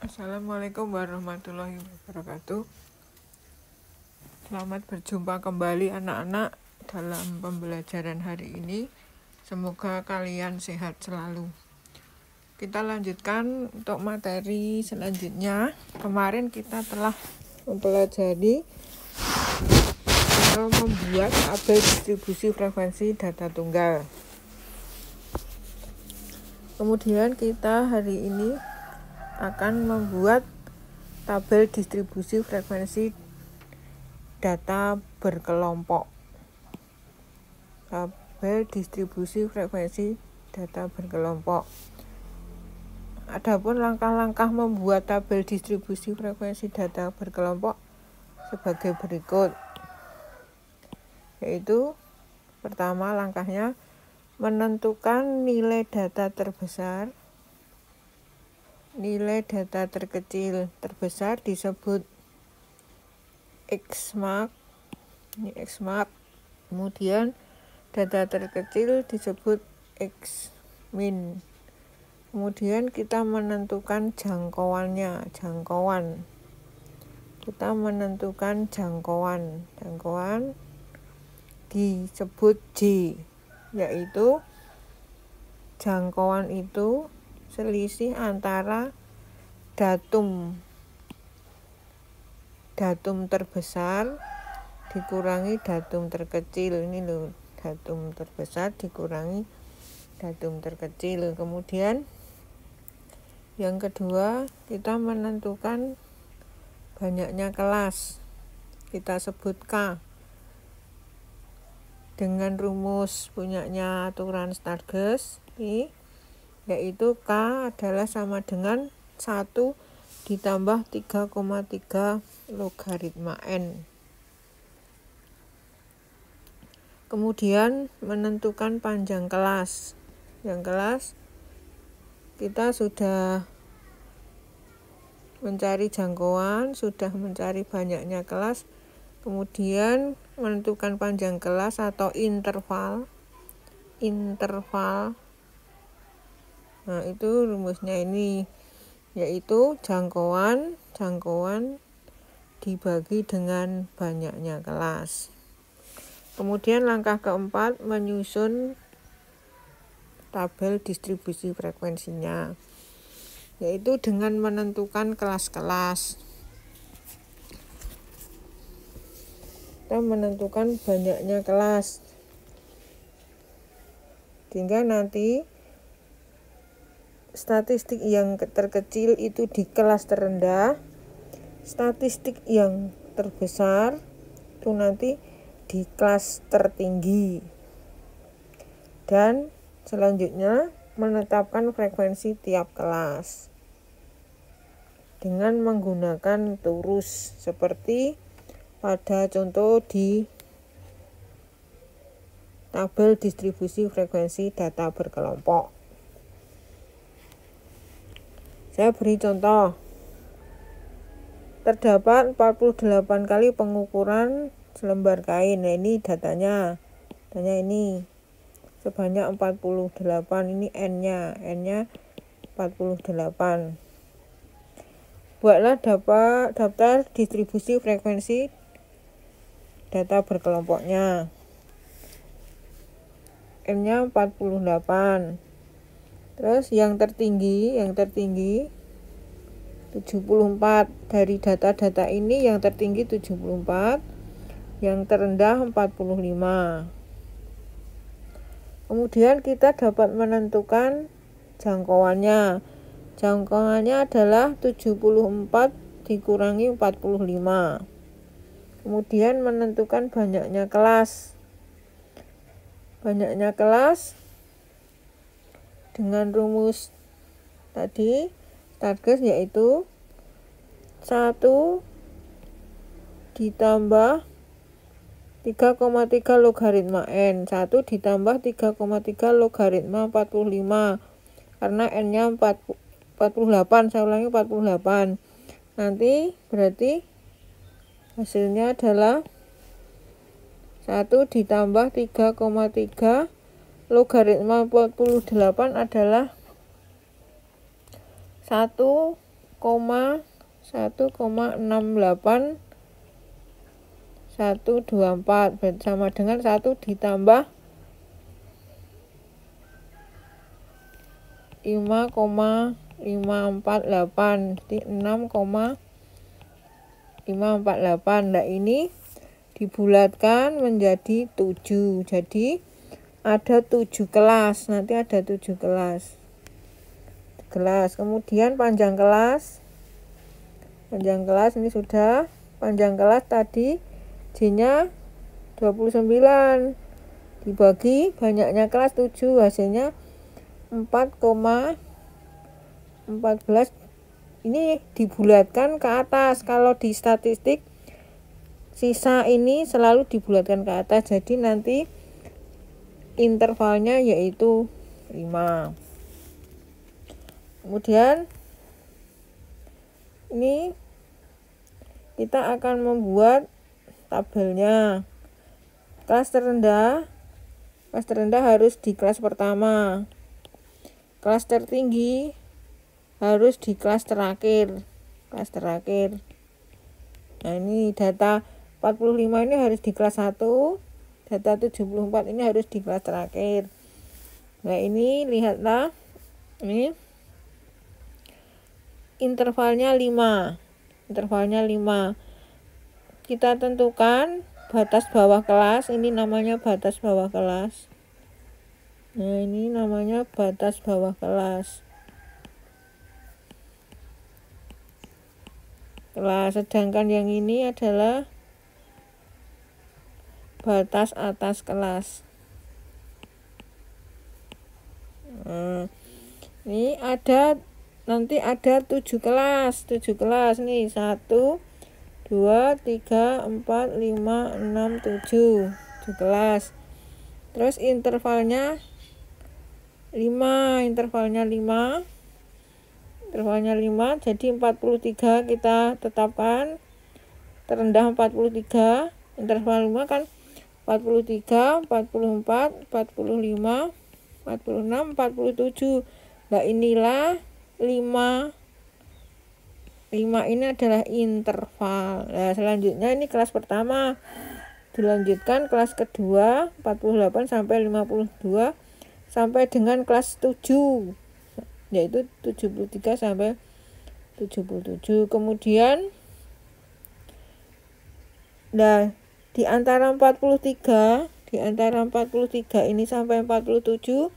Assalamualaikum warahmatullahi wabarakatuh. Selamat berjumpa kembali anak-anak dalam pembelajaran hari ini. Semoga kalian sehat selalu. Kita lanjutkan untuk materi selanjutnya. Kemarin kita telah mempelajari membuat tabel distribusi frekuensi data tunggal. Kemudian kita hari ini akan membuat tabel distribusi frekuensi data berkelompok. Tabel distribusi frekuensi data berkelompok. Adapun langkah-langkah membuat tabel distribusi frekuensi data berkelompok sebagai berikut. Yaitu pertama langkahnya menentukan nilai data terbesar. Nilai data terkecil terbesar disebut X-mark. Ini X-mark. Kemudian data terkecil disebut X-min. Kemudian kita menentukan jangkauannya, jangkauan. Kita menentukan jangkauan. Jangkauan disebut J, yaitu jangkauan itu selisih antara datum terbesar dikurangi datum terkecil. Ini loh, datum terbesar dikurangi datum terkecil. Kemudian yang kedua, kita menentukan banyaknya kelas. Kita sebut K dengan rumus punyanya aturan Stargers, yaitu K adalah sama dengan 1 ditambah 3,3 logaritma N. Kemudian menentukan panjang kelas. Yang kelas kita sudah mencari jangkauan, sudah mencari banyaknya kelas. Kemudian menentukan panjang kelas atau interval. Nah, itu rumusnya ini, yaitu jangkauan dibagi dengan banyaknya kelas. Kemudian langkah keempat, menyusun tabel distribusi frekuensinya, yaitu dengan menentukan kelas-kelas. Kita menentukan banyaknya kelas, sehingga nanti statistik yang terkecil itu di kelas terendah, statistik yang terbesar itu nanti di kelas tertinggi. Dan selanjutnya menetapkan frekuensi tiap kelas dengan menggunakan turus seperti pada contoh di tabel distribusi frekuensi data berkelompok. Saya beri contoh. Terdapat 48 kali pengukuran selembar kain. Nah, ini datanya. Datanya ini sebanyak 48. Ini N-nya 48. Buatlah daftar distribusi frekuensi data berkelompoknya. N-nya 48. Terus yang tertinggi 74. Dari data-data ini yang tertinggi 74, yang terendah 45. Kemudian kita dapat menentukan jangkauannya. Jangkauannya adalah 74 dikurangi 45. Kemudian menentukan banyaknya kelas. Banyaknya kelas dengan rumus tadi Stargers, yaitu 1 ditambah 3,3 logaritma N. 1 ditambah 3,3 logaritma 45. Karena N-nya 48, saya ulangi 48. Nanti berarti hasilnya adalah 1 ditambah 3,3 logaritma 48 adalah 1 1,68124 sama dengan 1 ditambah 5,548, jadi 6,548. Nah, ini dibulatkan menjadi 7. Jadi ada 7 kelas. Nanti ada 7 kelas. Kemudian panjang kelas. Panjang kelas ini sudah. Panjang kelas tadi J-nya 29. Dibagi banyaknya kelas 7, hasilnya 4,14. Ini dibulatkan ke atas. Kalau di statistik sisa ini selalu dibulatkan ke atas, jadi nanti intervalnya yaitu 5. Kemudian ini kita akan membuat tabelnya. Kelas terendah harus di kelas pertama. Kelas tertinggi harus di kelas terakhir. Nah, ini data 45 ini harus di kelas 1, data 74 ini harus di kelas terakhir. Nah, ini lihatlah, ini intervalnya 5. Kita tentukan batas bawah kelas, ini namanya batas bawah kelas. Nah, ini namanya batas bawah kelas. Sedangkan yang ini adalah batas atas kelas. Ini nanti ada 7 kelas nih, 1 2 3 4 5 6 7 kelas. Terus intervalnya 5, jadi 43 kita tetapkan. Terendah 43, interval 5 kan 43, 44, 45, 46, 47. Nah, inilah 5 ini adalah interval. Nah, selanjutnya ini kelas pertama. Dilanjutkan kelas kedua 48 sampai 52 sampai dengan kelas 7, yaitu 73 sampai 77. Kemudian di antara 43 ini sampai 47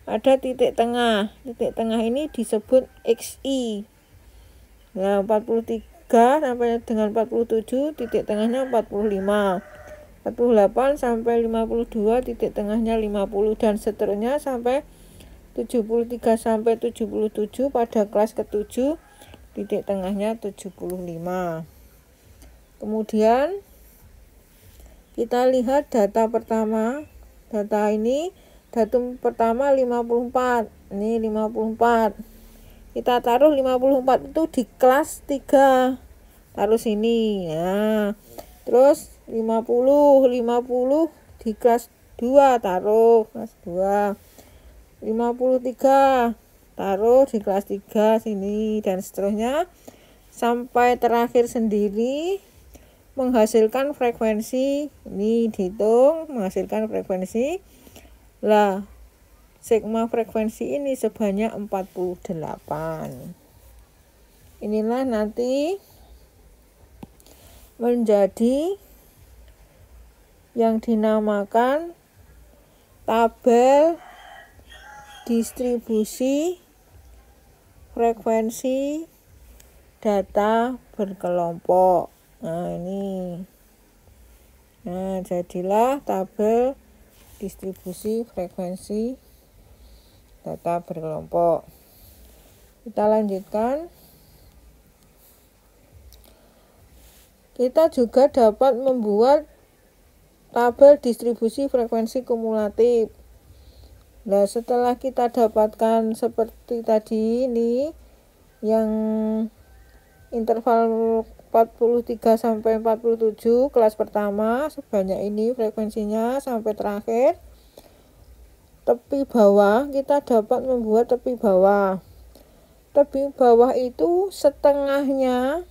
ada titik tengah. Titik tengah ini disebut XI. Nah, 43 sampai dengan 47 titik tengahnya 45. 48 sampai 52 titik tengahnya 50, dan seterusnya sampai 73 sampai 77 pada kelas ke-7 titik tengahnya 75. Kemudian kita lihat data pertama. Data ini datum pertama 54. Ini 54. Kita taruh 54 itu di kelas 3. Taruh sini. Nah, terus 50 di kelas 2, taruh kelas 2. 53 taruh di kelas 3 sini, dan seterusnya sampai terakhir sendiri menghasilkan frekuensi. Ini dihitung menghasilkan frekuensi. Lah, sigma frekuensi ini sebanyak 48. Inilah nanti menjadi yang dinamakan tabel distribusi frekuensi data berkelompok. Nah, ini. Nah, jadilah tabel distribusi frekuensi data berkelompok. Kita lanjutkan. Kita juga dapat membuat tabel distribusi frekuensi kumulatif. Nah, setelah kita dapatkan seperti tadi ini, yang interval 43 sampai 47 kelas pertama sebanyak ini frekuensinya sampai terakhir. Tepi bawah kita dapat membuat tepi bawah. tepi bawah itu setengahnya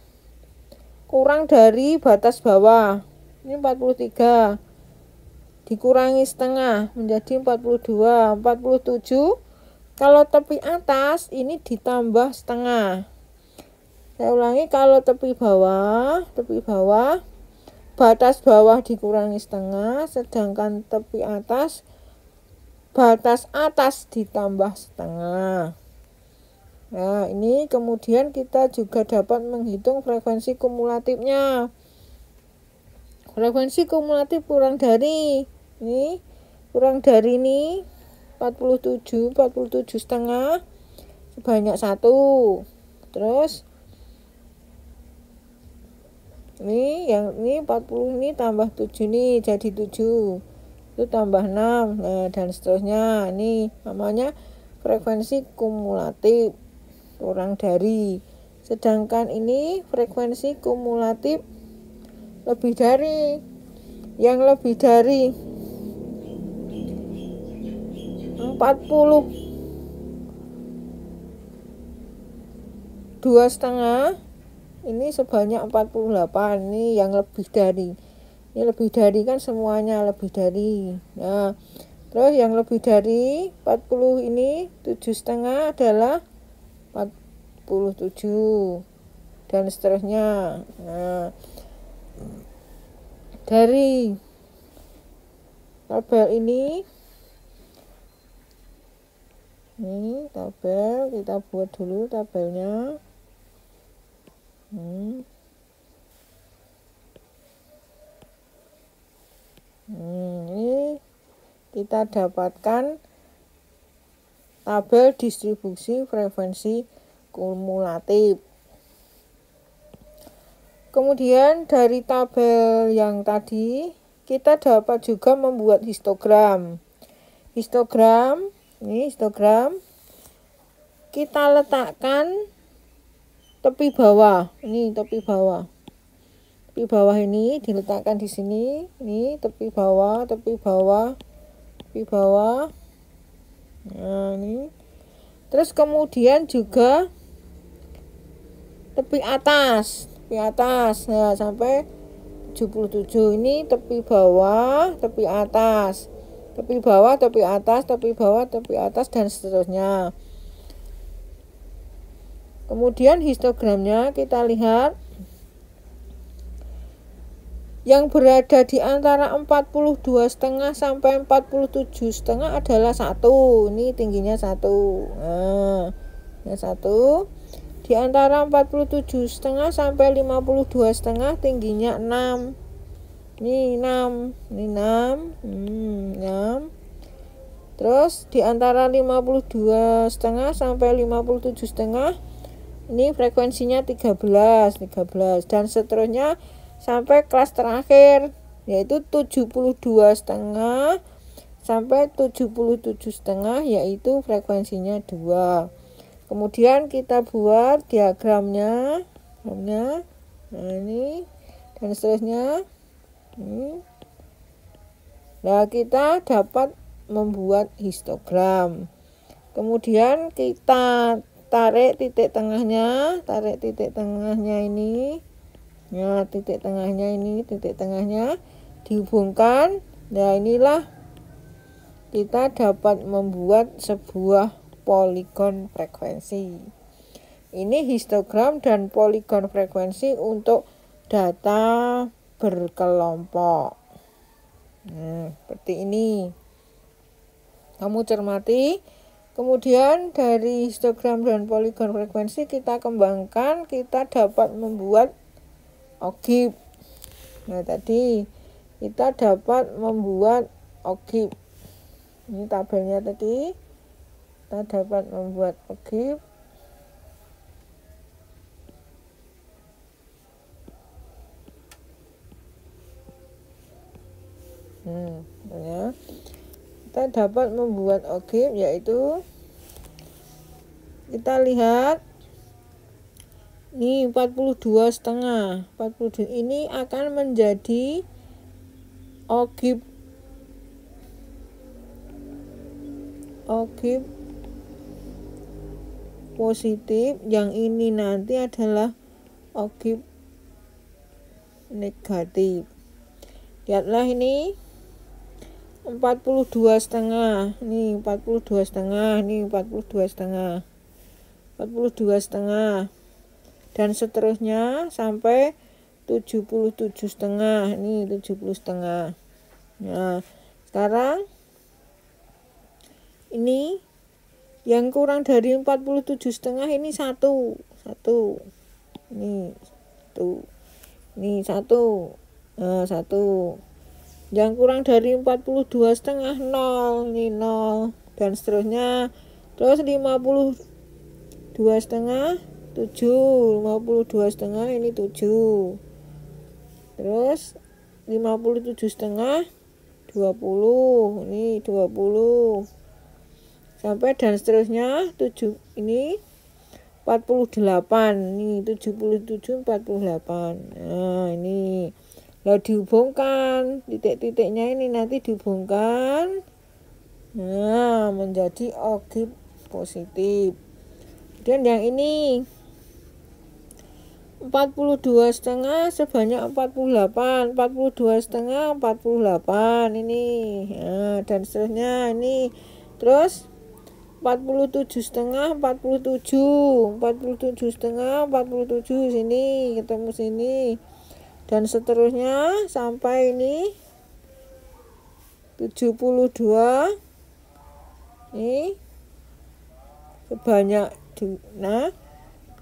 kurang dari batas bawah. Ini 43. Dikurangi setengah menjadi 42, 47. Kalau tepi atas ini ditambah setengah. Saya ulangi, kalau tepi bawah, batas bawah dikurangi setengah, sedangkan tepi atas, batas atas ditambah setengah. Nah, ini kemudian kita juga dapat menghitung frekuensi kumulatifnya. Frekuensi kumulatif kurang dari ini, 47 setengah sebanyak 1. Terus ini 40 ini tambah 7 nih jadi 7. Itu tambah 6. Nah, dan seterusnya. Ini namanya frekuensi kumulatif kurang dari. Sedangkan ini frekuensi kumulatif lebih dari. Yang lebih dari 42 setengah ini sebanyak 48. Ini yang lebih dari. Ini lebih dari kan semuanya lebih dari. Nah, terus yang lebih dari 40 ini 7 setengah adalah 47 dan seterusnya. Nah, dari tabel ini tabel kita buat dulu tabelnya. Ini kita dapatkan tabel distribusi frekuensi kumulatif. Kemudian dari tabel yang tadi kita dapat juga membuat histogram. Ini histogram kita letakkan tepi bawah. Ini tepi bawah. Tepi bawah ini diletakkan di sini. Ini tepi bawah. Nah, ini. Terus kemudian juga tepi atas. Nah, sampai 77. Ini tepi bawah, tepi atas. Tepi bawah, tepi atas dan seterusnya. Kemudian histogramnya kita lihat yang berada di antara 42,5 sampai 47,5 adalah 1. Ini tingginya 1. Nah, ini 1. Di antara 47,5 sampai 52,5 tingginya 6. Ini 6. Ini 6. 6. Terus di antara 52,5 sampai 57,5 ini frekuensinya 13 dan seterusnya sampai kelas terakhir yaitu 72,5 sampai 77,5 yaitu frekuensinya 2. Kemudian kita buat diagramnya. Nah, ini dan seterusnya. Nah, kita dapat membuat histogram. Kemudian kita tarik titik tengahnya ini. Nah, titik tengahnya dihubungkan. Nah, inilah kita dapat membuat sebuah poligon frekuensi. Ini histogram dan poligon frekuensi untuk data berkelompok. Nah, seperti ini. Kamu cermati. Kemudian dari histogram dan poligon frekuensi kita kembangkan, kita dapat membuat ogive. Nah, tadi kita dapat membuat ogive. Ini tabelnya tadi. Kita dapat membuat ogive. Ya. Kita dapat membuat ogive yaitu kita lihat ini 42,5. 42 ini akan menjadi ogive positif, yang ini nanti adalah ogib negatif. Lihatlah ini 42,5, ini 42,5, ini 42,5, 42,5, dan seterusnya sampai 77,5, ini 70,5. Nah, sekarang ini yang kurang dari 47,5 ini satu, ini satu, ini satu, nah satu. Yang kurang dari 42,5 0, ini 0, dan seterusnya. Terus 52,5 7, 52,5 ini 7. Terus 57,5 20, ini 20. Sampai dan seterusnya 7, ini 48, ini 77 48. Nah, ini lalu dihubungkan titik-titiknya, ini nanti dihubungkan, nah menjadi ogib positif. Dan yang ini 42,5 sebanyak 48, 42,5 48 ini, nah, dan seterusnya ini. Terus 47,5 47, 47,5 47 sini ketemu sini, dan seterusnya sampai ini 72, ini sebanyak, nah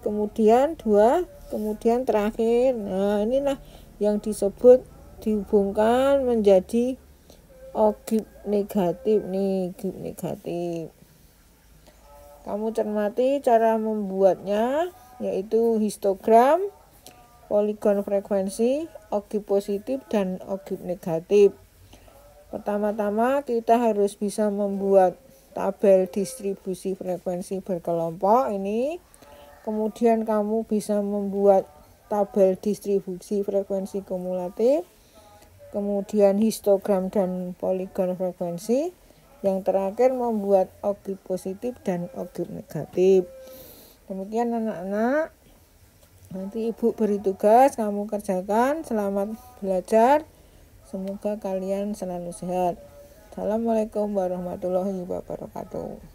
kemudian 2, kemudian terakhir. Nah, inilah yang disebut dihubungkan menjadi ogib negatif nih, ogib negatif. Kamu cermati cara membuatnya, yaitu histogram, poligon frekuensi, ogib positif, dan ogib negatif. Pertama-tama kita harus bisa membuat tabel distribusi frekuensi berkelompok ini. Kemudian kamu bisa membuat tabel distribusi frekuensi kumulatif. Kemudian histogram dan poligon frekuensi. Yang terakhir membuat ogib positif dan ogib negatif. Demikian anak-anak. Nanti ibu beri tugas, kamu kerjakan. Selamat belajar. Semoga kalian selalu sehat. Assalamualaikum warahmatullahi wabarakatuh.